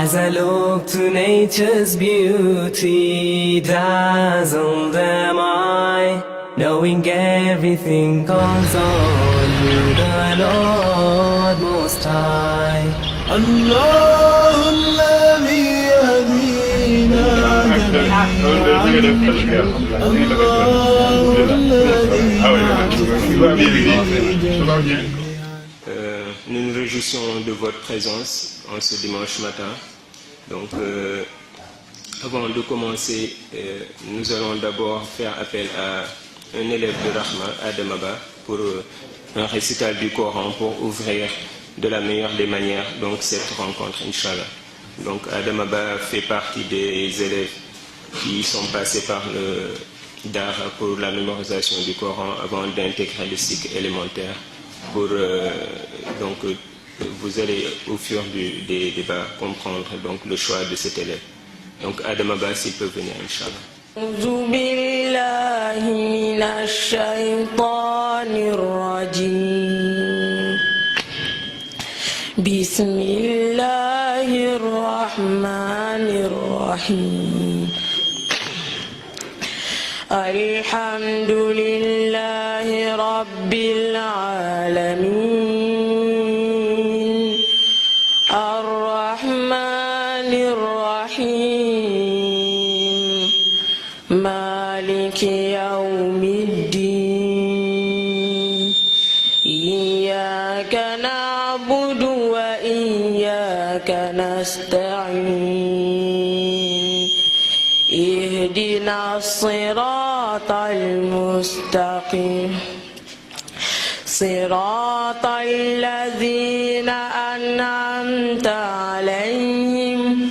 As I look to nature's beauty, dazzled am I, knowing everything comes on through the Lord Most High. الله الذي يهدينا جميعا Nous nous réjouissons de votre présence en ce dimanche matin. Donc, avant de commencer, nous allons d'abord faire appel à un élève de Rahma, Adam Abba, pour un récital du Coran pour ouvrir de la meilleure des manières donc cette rencontre, Inch'Allah. Donc, Adam Abba fait partie des élèves qui sont passés par le Dara pour la mémorisation du Coran avant d'intégrer le cycle élémentaire. Donc, vous allez au fur des débats comprendre donc le choix de cet élève. Donc Adam Abba, s'il peut venir, Inch'Allah. أعوذ بالله من الشيطان الرجيم بسم الله الرحمن الرحيم الحمد لله رب العالمين الرحمن الرحيم مالك يوم الدين إياك نعبد وإياك نستعين اهدنا الصراط المستقيم صراط الذين أنعمت عليهم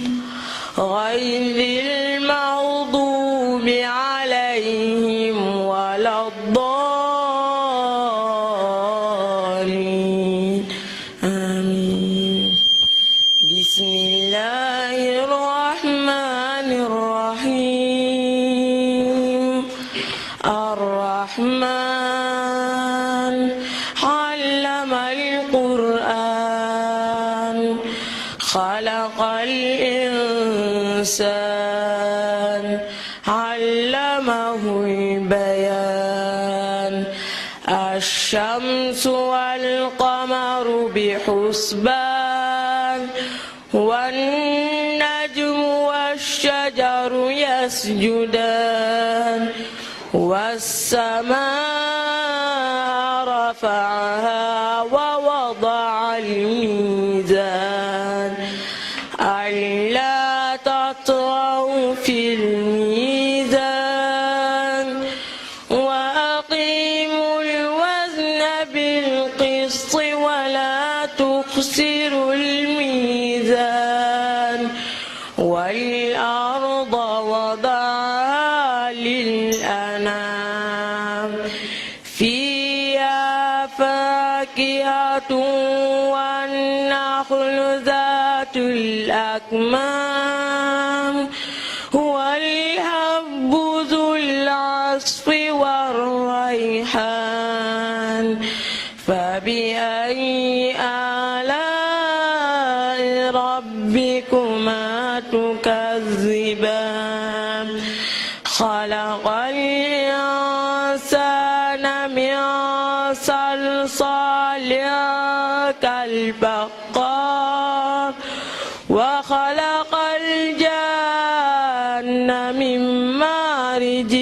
غير المغضوب عليهم ولا الضالين آمين بسم الله الرحمن الرحيم الرحمن علم القرآن خلق الإنسان علمه البيان الشمس والقمر بحسبان والنجم والشجر يسجدان والسماء رفعها ووضع الميزان ألا تطغوا في الميزان وأقيموا الوزن بالقسط ولا تخسروا الميزان والأرض وضعها للأنام فيها فاكهة والنخل ذات الأكمام والهب ذو العصف والريحان فبأي آلاء ربكما تكذبان خلق الإنسان من صلصال كالفخار وخلق الجان من مارج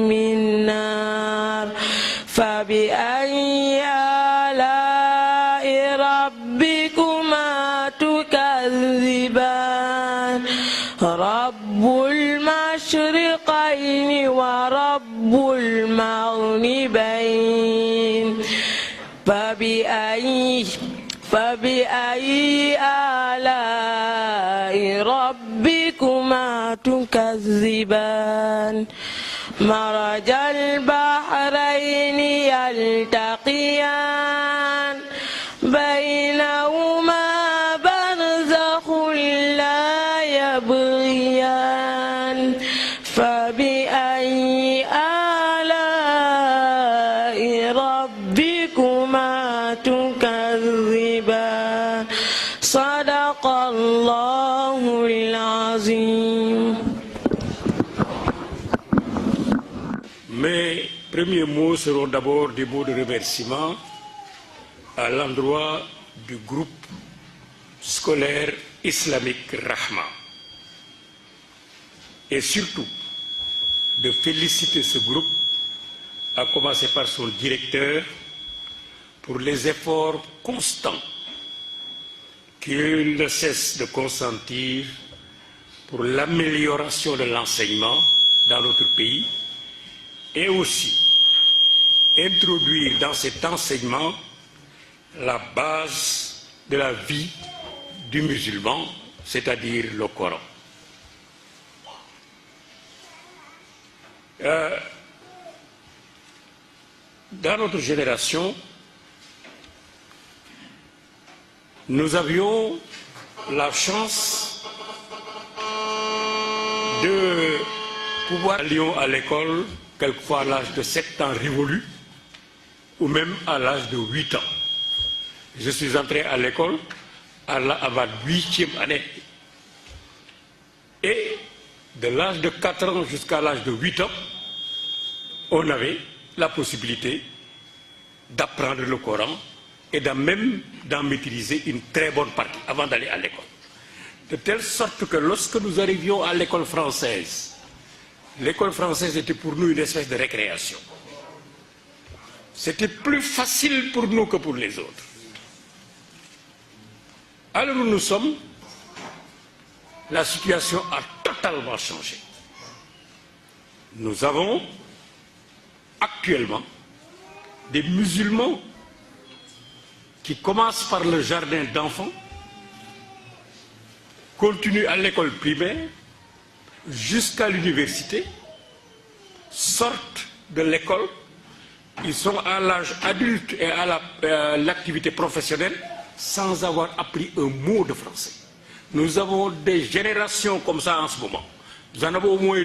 من نار فبأي آلاء ربكما تكذبان رب المشرقين ورب المغربين فبأي آلاء ربكما تكذبان مرج البحرين يلتقيان بينهما برزخ لا يبغيان فبأي آلاء ربكما تكذبان صدق الله العظيم. Mes premiers mots seront d'abord des mots de remerciement à l'endroit du groupe scolaire islamique Rahma. Et surtout de féliciter ce groupe, à commencer par son directeur, pour les efforts constants qu'il ne cesse de consentir pour l'amélioration de l'enseignement dans notre pays et aussi introduire dans cet enseignement la base de la vie du musulman, c'est-à-dire le Coran. Dans notre génération, nous avions la chance de pouvoir aller à l'école quelquefois à l'âge de 7 ans révolu ou même à l'âge de 8 ans. Je suis entré à l'école à ma 8e année. Et de l'âge de 4 ans jusqu'à l'âge de 8 ans, on avait la possibilité d'apprendre le Coran et même d'en maîtriser une très bonne partie avant d'aller à l'école. De telle sorte que lorsque nous arrivions à l'école française était pour nous une espèce de récréation. C'était plus facile pour nous que pour les autres. Alors où nous sommes, la situation a totalement changé. Nous avons actuellement des musulmans qui commencent par le jardin d'enfants, continuent à l'école primaire, jusqu'à l'université, sortent de l'école, ils sont à l'âge adulte et à l'activité professionnelle sans avoir appris un mot de français. Nous avons des générations comme ça en ce moment. Nous en avons au moins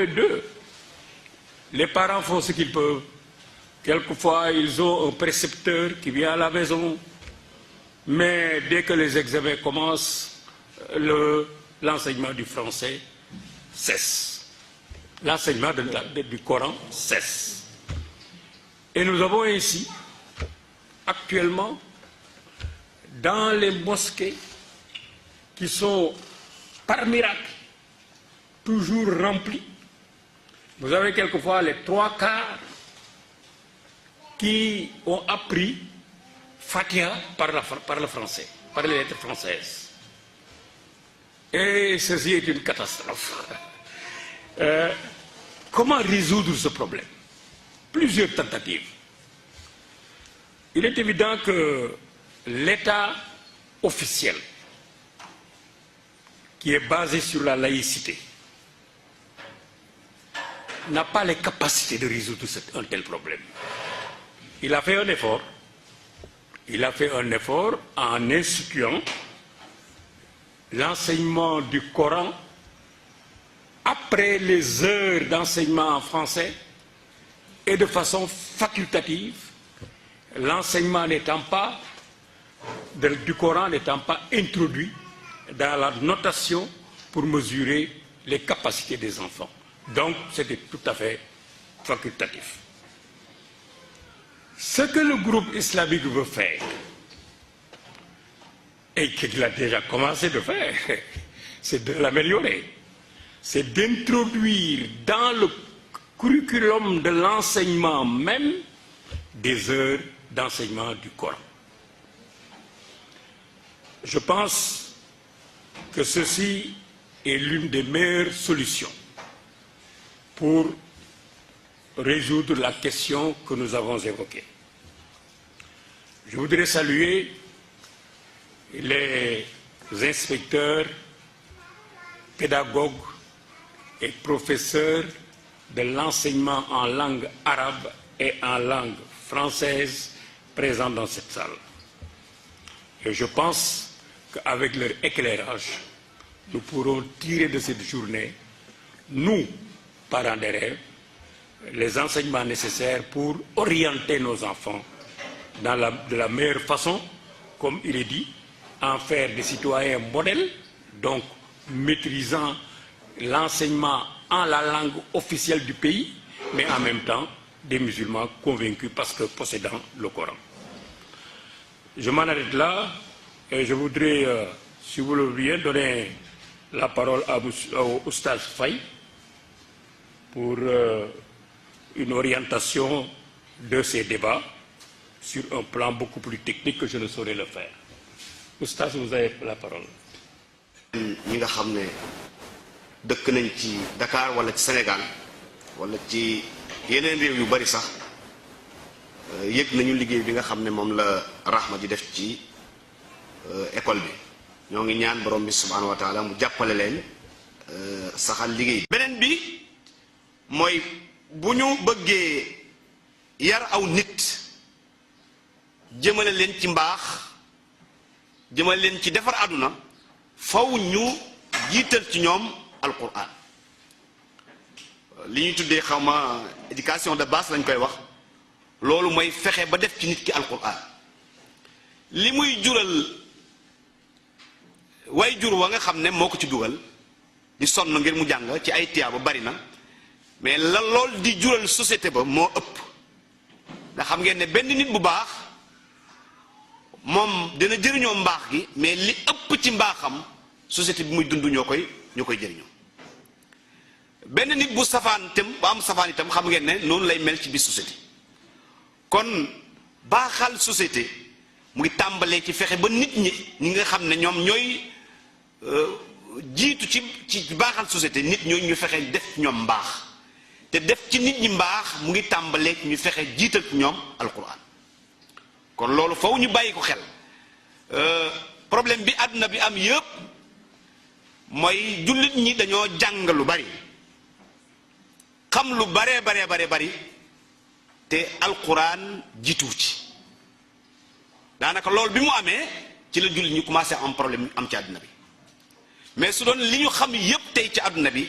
2. Les parents font ce qu'ils peuvent. Quelquefois, ils ont un précepteur qui vient à la maison. Mais dès que les examens commencent, l'enseignement du français cesse. L'enseignement du Coran cesse. Et nous avons ainsi, actuellement, dans les mosquées qui sont, par miracle, toujours remplies, vous avez quelquefois les 3/4 qui ont appris Fatiha par le français, par les lettres françaises. Et ceci est une catastrophe. Comment résoudre ce problème? Plusieurs tentatives. Il est évident que l'État officiel, qui est basé sur la laïcité, n'a pas les capacités de résoudre un tel problème. Il a fait un effort. Il a fait un effort en instituant l'enseignement du Coran après les heures d'enseignement en français et de façon facultative, l'enseignement du Coran n'étant pas introduit dans la notation pour mesurer les capacités des enfants. Donc, c'était tout à fait facultatif. Ce que le groupe islamique veut faire, et qu'il a déjà commencé de faire, c'est de l'améliorer. C'est d'introduire dans le curriculum de l'enseignement même des heures d'enseignement du Coran. Je pense que ceci est l'une des meilleures solutions pour résoudre la question que nous avons évoquée. Je voudrais saluer les inspecteurs, pédagogues et professeurs de l'enseignement en langue arabe et en langue française présents dans cette salle. Et je pense qu'avec leur éclairage, nous pourrons tirer de cette journée, nous, parents d'élèves, les enseignements nécessaires pour orienter nos enfants de la meilleure façon, comme il est dit, en faire des citoyens modèles, donc maîtrisant l'enseignement en la langue officielle du pays, mais en même temps des musulmans convaincus parce que possédant le Coran. Je m'en arrête là et je voudrais, si vous le voulez, donner la parole au Oustaz Faye pour une orientation de ces débats sur un plan beaucoup plus technique que je ne saurais le faire. Oustaz, vous avez la parole. ñi nga xam ne dëkk nañ ci Dakar wala ci Sénégal wala ci yeneen réew yu bari sax yëg nañu liggéey bi nga xam ne moom la Rahma di def ci école bi ñoo ngi ñaan borom bi subhanahu wa taala mu jàppale leen saxal liggéey beneen bi mooy bu ñu bëggee yar aw nit jëmale leen ci mbaax jëmale leen ci defar àdduna faw ñu jiital ci ñoom alquran li ñuy tuddee xawma éducation de base lañ koy wax loolu mooy fexe ba def ci nit ki alquran li muy jural way jur wa nga xam ne moo ko ci dugal di sonn ngir mu jàng ci ay tiyaaba bari na mais la lool di jural société ba moo ëpp nga xam ngeen ne benn nit bu baax moom dina jëriñoo mbaax gi mais li ëpp ci mbaaxam société bi muy dund ñoo koy jëriñoo benn nit bu safaan itam bu am safaan itam xam ngeen ne noonu lay mel ci biir société kon baaxal société mu ngi tàmbalee ci fexe ba nit ñi nga xam ne ñoom ñooy jiitu ci baaxal société nit ñooñu ñu fexe def ci ñoom mbaax te def ci nit ñi mbaax mu ngi tàmbalee ñu fexe jiital ci ñoom alquran kon loolu faw ñu bàyyi ko xel problème bi àdduna bi am yëpp mooy jullit ñi dañoo jàng lu bari xam lu bare bari te alquran jiitu ci daanaka loolu bi mu amee ci la jullit ñi commencé am problème am ci àdduna bi mais su doon li ñu xam yëpp tey ci àdduna bi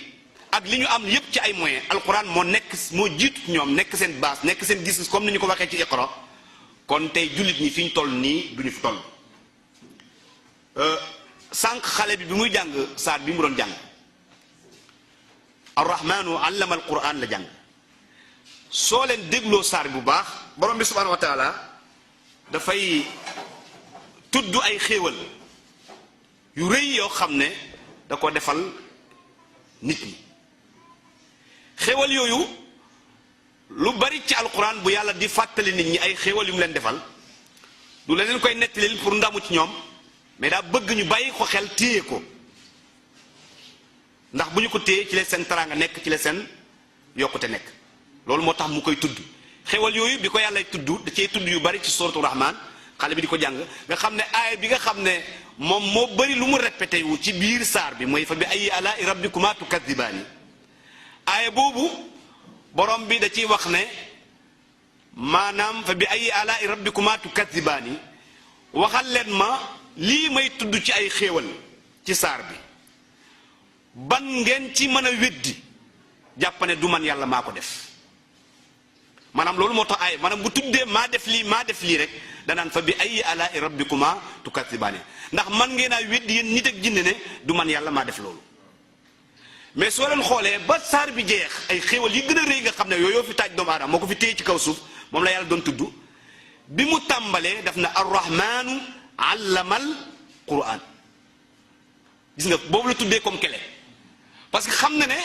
ak li ñu am yëpp ci ay moyens alquran moo jiitu ci ñoom nekk seen base nekk seen gis-gis comme ni ñu ko waxee ci Iqra kon tey jullit ñi fi ñu toll nii duñu fi toll sànq xale bi muy jàng saar bi mu doon jàng arrahmanu allama alquran la jàng soo leen dégloo saar bu baax borom bi subhanahu wa taala dafay tudd ay xéewal yu rëy yoo xam ne da ko defal nit ñi xéewal yooyu lu bari ci alquran bu yàlla di fàttali nit ñi ay xéewal yu mu leen defal du leen koy nettalil pour ndamu ci ñoom mais daa bëgg ñu bàyyi ko xel téye ko ndax bu ñu ko téye ci la seen taraanga nekk ci la seen yokkute nekk loolu moo tax mu koy tudd xéewal yooyu bi ko yàlla tudd da cey tudd yu bari ci suratu rahman xale bi di ko jàng nga xam ne aaya bi nga xam ne moom moo bari lu mu répété wu ci biir saar bi mooy fa bi ayyi alaa'i rabbikumaa tukazzibaani aaya boobu borom bi da ciy wax ne maanaam fa bi ayyi alaa'i rabbikumaa tukazzibaani waxal leen ma lii may tudd ci ay xéewal ci saar bi ban ngeen ci mën a weddi jàpp ne du man yàlla maa ko def maanaam loolu moo tax ay maanaam bu tuddee maa def lii rek danaan fa bi ayyi alaa'i rabbikumaa tukazzibaani ndax man ngeen a weddi yéen nit ak jinne ne du man yàlla maa def loolu mais soo leen xoolee ba saar bi jeex ay xéewal yi gën a rëy nga xam ne yooyu fi taaj doomu aadama moo ko fi téye ci kaw suuf moom la yàlla doon tudd bi mu tàmbalee daf na arrahmanu allamal quran gis nga boobu la tuddee comme kele parce que xam na ne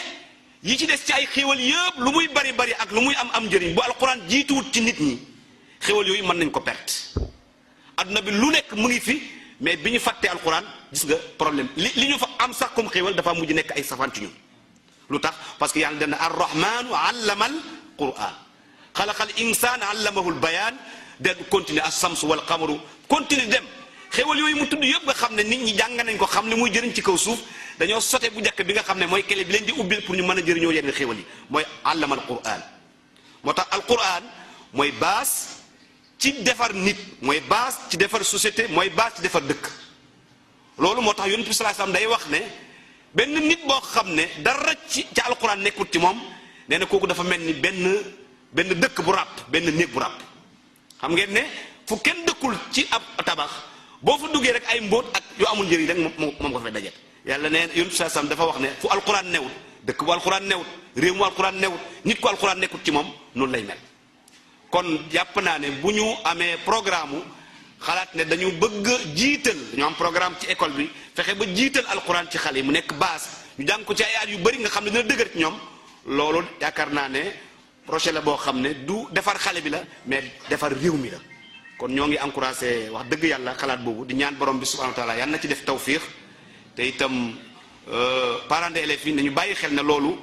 yi ci des ci ay xéewal yëpp lu muy bari bari ak lu muy am njëriñ bu alquran jiituwut ci nit ñi xéewal yooyu mën nañ ko perte adduna bi lu nekk mu ngi fi mais bi ñu fàttee alquran gis nga problème li ñu fa am sax comme xéewal dafa mujj nekk ay safaan ci ñun lu tax parce que yàlla dana arrahmanu allama al quran xalaqal insaan allamahu l bayaan de continuer as-samsu wal qamaru continue dem xéewal yooyu mu tudd yëpp nga xam ne nit ñi jàng nañ ko xam ne muy jëriñ ci kaw suuf dañoo sote bu njëkk bi nga xam ne mooy clé bi leen di ubbil pour ñu mën a jëriñoo yenn xéewal yi mooy allama al quran moo tax al quran mooy base ci defar nit mooy base ci defar société mooy base ci defar dëkk loolu moo tax yonent bi sallallahu alayhi wasallam day wax ne benn nit boo xam ne dara ci alquran nekkul ci moom nee na kooku dafa mel ni benn dëkk bu ràpp benn néeg bu ràpp xam ngeen ne fu kenn dëkkul ci ab tabax boo fa duggee rek ay mbóot ak yu amul njëriñ rek moom ko fay dajet yàlla nee yonent bi sallallahu alayhi wasallam dafa wax ne fu alquran newut dëkk bu alquran newut réew mu alquran newut nit ko alquran nekkul ci moom noonu lay mel kon jàpp naa ne bu ñu amee programme xalaat ne dañu bëgg jiital dañu am programme ci école bi fexe ba jiital alquran ci xale yi mu nekk base ñu jàng ko ci ay at yu bëri nga xam ne dina dëgër ci ñoom loolu yaakaar naa ne projet la boo xam ne du defar xale bi la mais defar réew mi la kon ñoo ngi encouragé wax dëgg yàlla xalaat boobu di ñaan borom bi subhanahu wa taala yàlla na ci def tawfiix te itam parents d'élèves yi nañu bàyyi xel ne loolu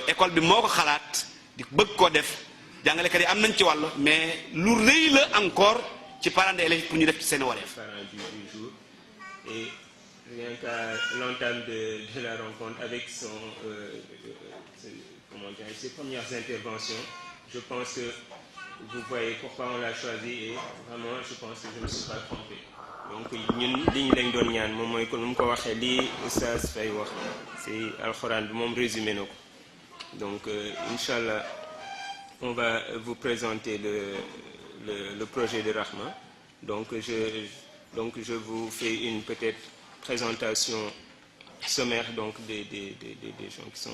école bi moo ko xalaat di bëgg koo def jàngalekat yi am nañ ci wàll mais lu rëy la encore ci parents d'élèves pour ñu def ci seen wareef. Parents du jour et rien qu'à l'entame de la rencontre avec ses premières interventions, je pense que vous voyez pourquoi on l'a choisi et vraiment je pense que je ne me suis pas trompé. Donc ñun li ñu lañ doon ñaan moom mooy ko nu mu ko waxee lii Oustaz Faye wax ci alxuraan bi moom résumé na ko donc Inch'Allah on va vous présenter le projet de Rahma. Donc je vous fais une peut-être présentation sommaire donc des gens qui sont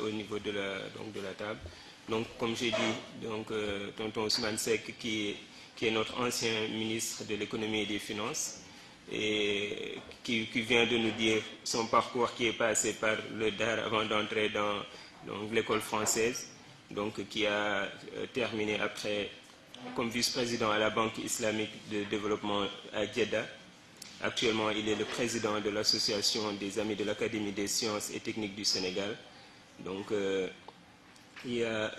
au niveau de la table. Donc comme j'ai dit, donc tonton Ousmane Seck qui est notre ancien ministre de l'économie et des finances et qui vient de nous dire son parcours qui est passé par le DAR avant d'entrer dans l'école française, donc qui a terminé après comme vice-président à la Banque islamique de développement à Jeddah. Actuellement, il est le président de l'association des amis de l'Académie des sciences et techniques du Sénégal. Donc, il y a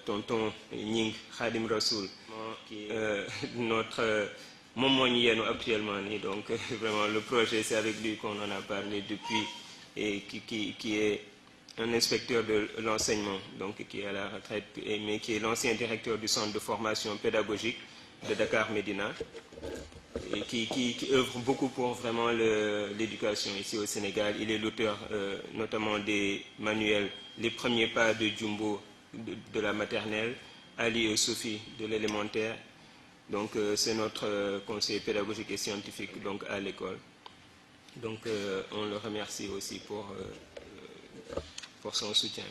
tonton Ning Khadim Rassoul, qui est notre momonienne actuellement. Donc, vraiment, le projet, c'est avec lui qu'on en a parlé depuis et qui est un inspecteur de l'enseignement, donc qui est à la retraite, mais qui est l'ancien directeur du centre de formation pédagogique de Dakar Médina, et qui œuvre beaucoup pour vraiment l'éducation ici au Sénégal. Il est l'auteur notamment des manuels Les premiers pas de Jumbo de la maternelle, Ali et Sophie de l'élémentaire. Donc c'est notre conseiller pédagogique et scientifique donc à l'école. Donc on le remercie aussi pour son soutien.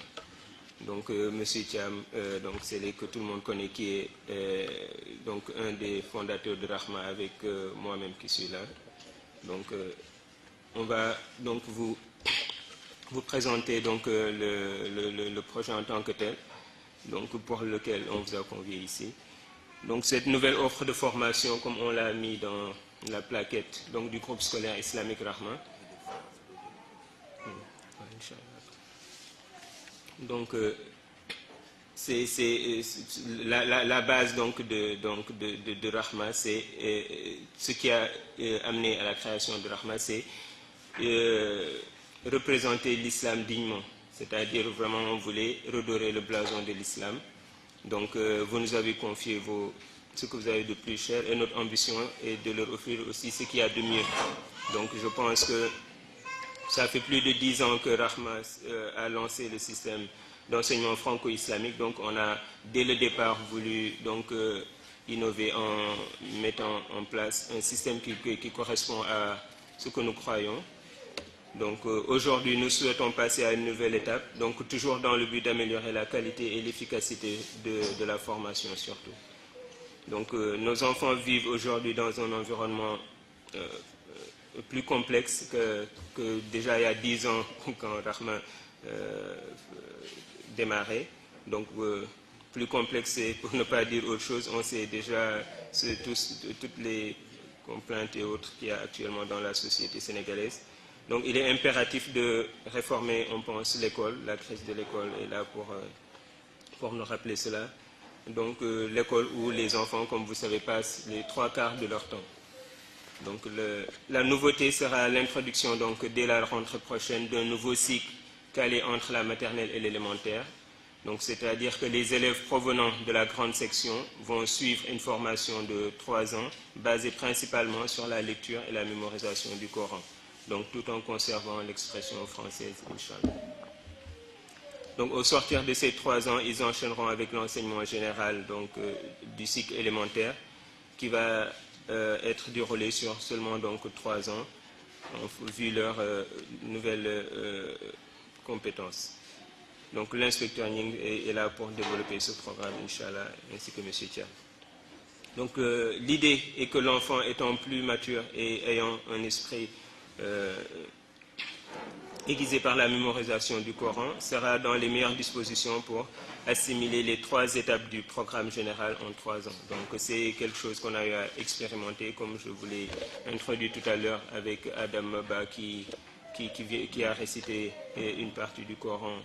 Donc Monsieur Thiam, donc c'est que tout le monde connaît, qui est donc un des fondateurs de Rahma avec moi-même qui suis là. Donc on va donc vous présenter donc le projet en tant que tel, donc pour lequel on vous a convié ici. Donc cette nouvelle offre de formation, comme on l'a mis dans la plaquette donc du groupe scolaire islamique Rahma. Donc c'est la base donc de Rahma, c'est ce qui a amené à la création de Rahma, c'est représenter l'islam dignement, c'est-à-dire vraiment on voulait redorer le blason de l'islam. Donc vous nous avez confié ce que vous avez de plus cher et notre ambition est de leur offrir aussi ce qu'il y a de mieux. Donc je pense que ça fait plus de 10 ans que Rahma a lancé le système d'enseignement franco-islamique. Donc on a dès le départ voulu donc innover en mettant en place un système qui correspond à ce que nous croyons. Donc aujourd'hui nous souhaitons passer à une nouvelle étape, donc toujours dans le but d'améliorer la qualité et l'efficacité de la formation surtout. Donc nos enfants vivent aujourd'hui dans un environnement plus complexe que déjà il y a 10 ans quand Rahma démarrait. Donc plus complexe, pour ne pas dire autre chose, on sait déjà toutes les complaintes et autres qu'il y a actuellement dans la société sénégalaise. Donc il est impératif de réformer, on pense, l'école. La crise de l'école est là pour nous rappeler cela. Donc l'école où les enfants, comme vous savez, passent les 3/4 de leur temps. Donc la nouveauté sera l'introduction, donc dès la rentrée prochaine, d'un nouveau cycle calé entre la maternelle et l'élémentaire. Donc c'est-à-dire que les élèves provenant de la grande section vont suivre une formation de 3 ans basée principalement sur la lecture et la mémorisation du Coran. Donc tout en conservant l'expression française, Inch'Allah. Donc au sortir de ces 3 ans, ils enchaîneront avec l'enseignement général donc, du cycle élémentaire qui va être déroulé sur seulement donc 3 ans, vu leurs nouvelles compétences. Donc l'inspecteur Ning est là pour développer ce programme, Inch'Allah, ainsi que M. Tia. Donc l'idée est que l'enfant étant plus mature et ayant un esprit aiguisé par la mémorisation du Coran, sera dans les meilleures dispositions pour assimiler les 3 étapes du programme général en 3 ans. Donc c'est quelque chose qu'on a eu à expérimenter, comme je vous l'ai introduit tout à l'heure avec Adam Maba qui a récité une partie du Coran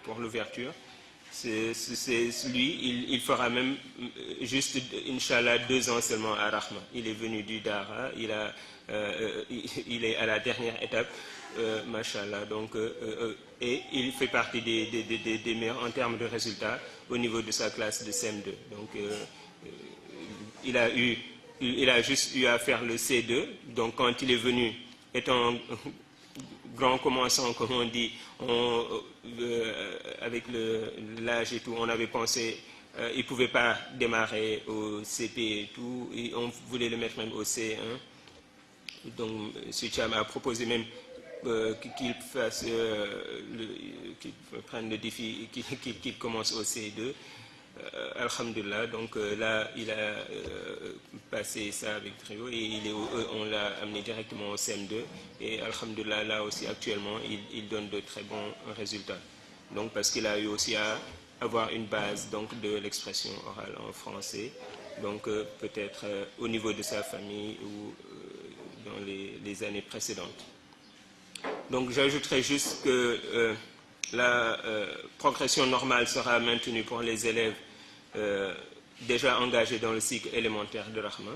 pour l'ouverture. Lui, il fera même juste, Inch'Allah, 2 ans seulement à Rahma. Il est venu du Dara, il est à la dernière étape, Mashallah. Donc, et il fait partie des meilleurs en termes de résultats au niveau de sa classe de CM2. Donc, il a juste eu à faire le C2. Donc, quand il est venu, étant grand commençant, comme on dit, avec l'âge et tout, on avait pensé, il ne pouvait pas démarrer au CP et tout, et on voulait le mettre même au C1. Donc, M. Cham a proposé même qu'il prenne le défi, qu'il commence au C2. Alhamdulillah, donc là, il a passé ça avec brio et on l'a amené directement au CM2. Et Alhamdulillah, là aussi, actuellement, il donne de très bons résultats. Donc, parce qu'il a eu aussi à avoir une base donc, de l'expression orale en français, donc peut-être au niveau de sa famille ou dans les années précédentes. Donc, j'ajouterai juste que la progression normale sera maintenue pour les élèves déjà engagés dans le cycle élémentaire de Rahma.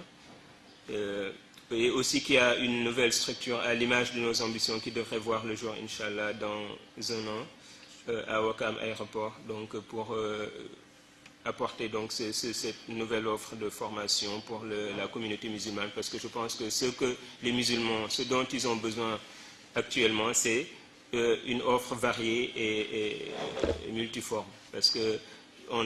Et aussi qu'il y a une nouvelle structure à l'image de nos ambitions qui devrait voir le jour, Inch'Allah, dans 1 an, à Wakam Aéroport, donc pour apporter donc cette nouvelle offre de formation pour la communauté musulmane, parce que je pense que ce dont ils ont besoin actuellement, c'est une offre variée et multiforme, parce que on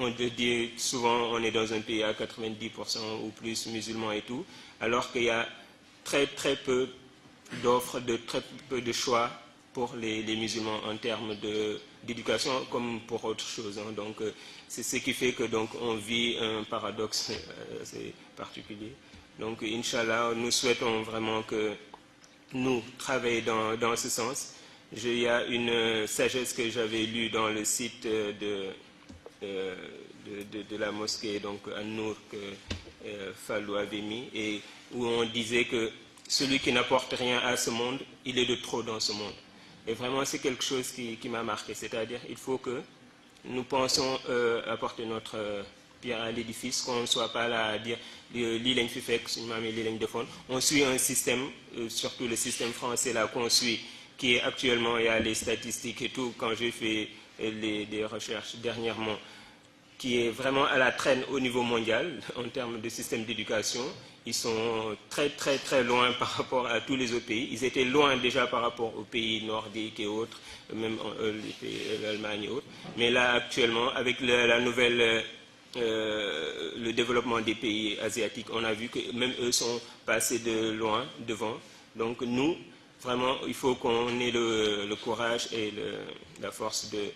dit souvent on est dans un pays à 90% ou plus musulmans et tout, alors qu'il y a très peu d'offres, très peu de choix pour les musulmans en termes d'éducation comme pour autre chose. Hein. Donc c'est ce qui fait que donc on vit un paradoxe assez particulier. Donc Inch'Allah, nous souhaitons vraiment que nous travaillons dans ce sens. Il y a une sagesse que j'avais lue dans le site de la mosquée, donc An-Nour, que Fallou avait mis, et où on disait que celui qui n'apporte rien à ce monde, il est de trop dans ce monde. Et vraiment, c'est quelque chose qui m'a marqué. C'est-à-dire, il faut que nous pensions apporter notre pierre à l'édifice, qu'on ne soit pas là à dire l'île fi fek, on suit un système, surtout le système français là qu'on suit, qui est actuellement, il y a les statistiques et tout, quand j'ai fait des recherches dernièrement, qui est vraiment à la traîne au niveau mondial en termes de système d'éducation. Ils sont très loin par rapport à tous les autres pays. Ils étaient loin déjà par rapport aux pays nordiques et autres, même l'Allemagne et autres. Mais là, actuellement, avec le développement des pays asiatiques, on a vu que même eux sont passés de loin devant. Donc nous, vraiment, il faut qu'on ait le courage et la force de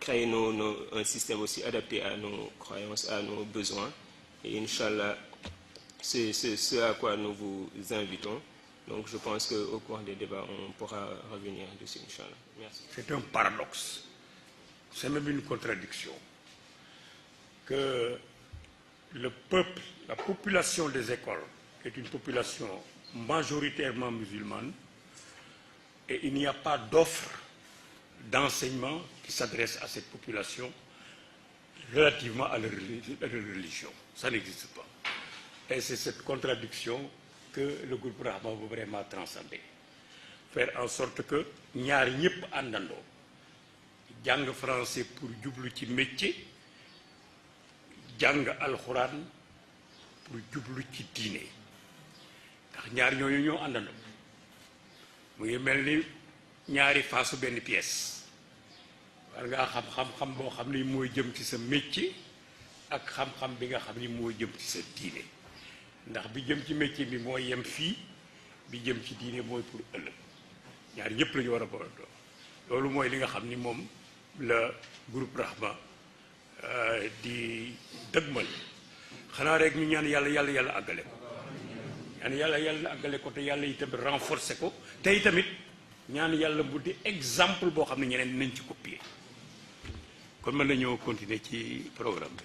créer un système aussi adapté à nos croyances, à nos besoins. Et Inch'Allah, c'est ce à quoi nous vous invitons. Donc je pense qu'au cours des débats, on pourra revenir dessus, Inch'Allah. Merci. C'est un paradoxe, c'est même une contradiction, que le peuple, la population des écoles, est une population majoritairement musulmane, et il n'y a pas d'offre d'enseignement qui s'adresse à cette population relativement à la religion. Ça n'existe pas. Et c'est cette contradiction que le groupe Rahma veut vraiment transcender. Faire en sorte que ñaar ñëpp àndandoo jàng français pour jublu ci métier, jàng alxuraan pour jublu ci diine, ndax ñaar ñooñu ñoo àndandoo. mu ngi mel ni ñaari faasu benn pièce. war ngaa xam-xam boo xam ni mooy jëm ci sa métier ak xam-xam bi nga xam ni mooy jëm ci sa diine, ndax bi jëm ci métier bi mooy yem fii, bi jëm ci diine mooy pour ëllëg. ñaar ñëpp la ñu war a boole doon. loolu mooy li nga xam ni moom la groupe Rahma di dëgmal. xanaa rek ñu ñaan yàlla àggale ko, ñaan yàlla àggale ko, te yàlla itam renforcer ko, te tamit ñaan yàlla bu di exemple boo xam ne ñeneen nañ ci copier. kon mën nañoo continuer ci programme bi.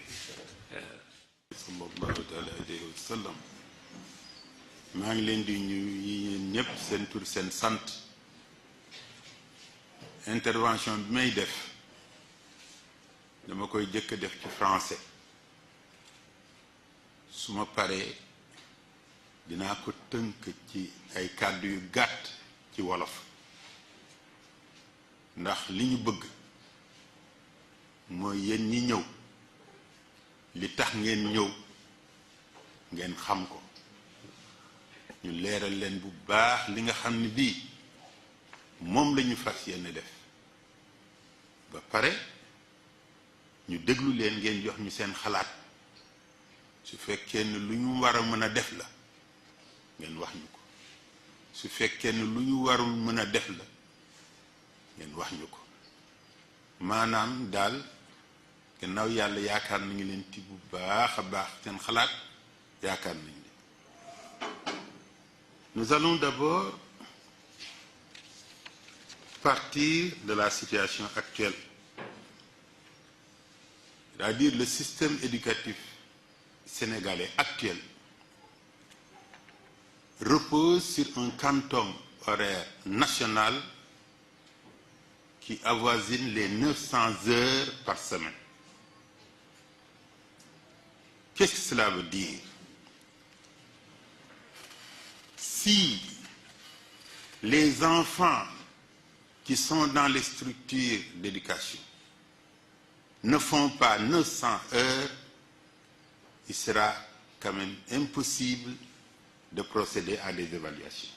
sallallahu taala alayhi wa sallam. maa ngi leen di nuyu yéen ñëpp seen tur seen sant. intervention bi may def dama koy jëkk def ci français, su ma paree dinaa ko tënk ci ay kàddu yu gàtt ci wolof, ndax li ñu bëgg mooy yéen ñi ñëw li tax ngeen ñëw ngeen xam ko, ñu leeral leen bu baax li nga xam ne bii moom la ñu fas yéene def. ba pare ñu déglu leen ngeen jox ñu seen xalaat, su fekkee ne lu ñu war a mën a def la ngeen wax ñu ko, su fekkee ne lu ñu warul mën a def la ngeen wax ñu ko. maanaam daal gannaaw yàlla yaakaar nañu leen ci bu baax a baax seen xalaat, yaakaar nañu leen. Nous allons d'abord partir de la situation actuelle, c'est-à-dire le système éducatif sénégalais actuel repose sur un quantum horaire national qui avoisine les 900 heures par semaine. Qu'est-ce que cela veut dire? Si les enfants qui sont dans les structures d'éducation ne font pas 900 heures, il sera quand même impossible de procéder à des évaluations.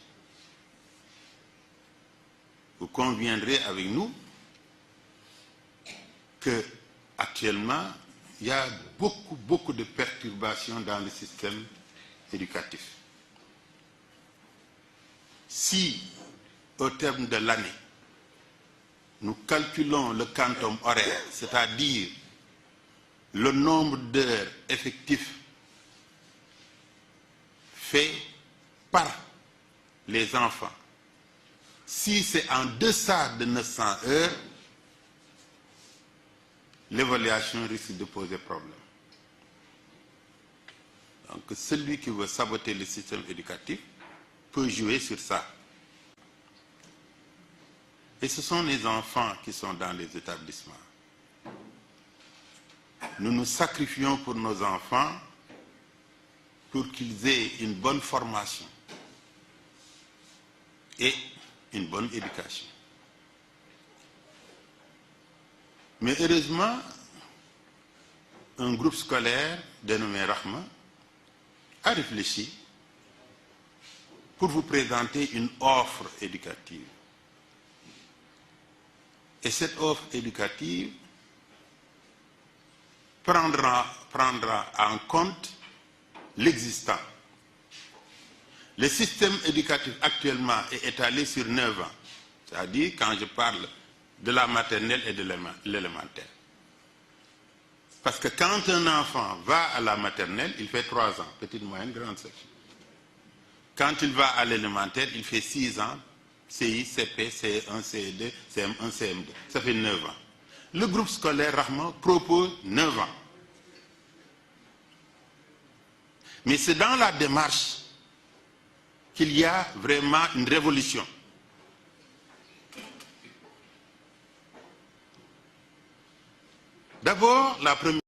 Vous conviendrez avec nous que actuellement il y a beaucoup de perturbations dans le système éducatif. Si au terme de l'année nous calculons le quantum horaire, c'est-à-dire le nombre d'heures effectives fait par les enfants, si c'est en deçà de 900 heures, l'évaluation risque de poser problème. Donc celui qui veut saboter le système éducatif peut jouer sur ça. Et ce sont les enfants qui sont dans les établissements. Nous nous sacrifions pour nos enfants pour qu'ils aient une bonne formation et une bonne éducation. Mais heureusement, un groupe scolaire dénommé Rahma a réfléchi pour vous présenter une offre éducative. Et cette offre éducative prendra en compte l'existant. Le système éducatif actuellement est étalé sur 9 ans, c'est-à-dire quand je parle de la maternelle et de l'élémentaire. Parce que quand un enfant va à la maternelle, il fait 3 ans, petite, moyenne, grande section. Quand il va à l'élémentaire, il fait 6 ans, CI, CP, CE1, CE2, CM1, CM2. Ça fait 9 ans. Le groupe scolaire Rahma propose 9 ans. Mais c'est dans la démarche qu'il y a vraiment une révolution. D'abord, la première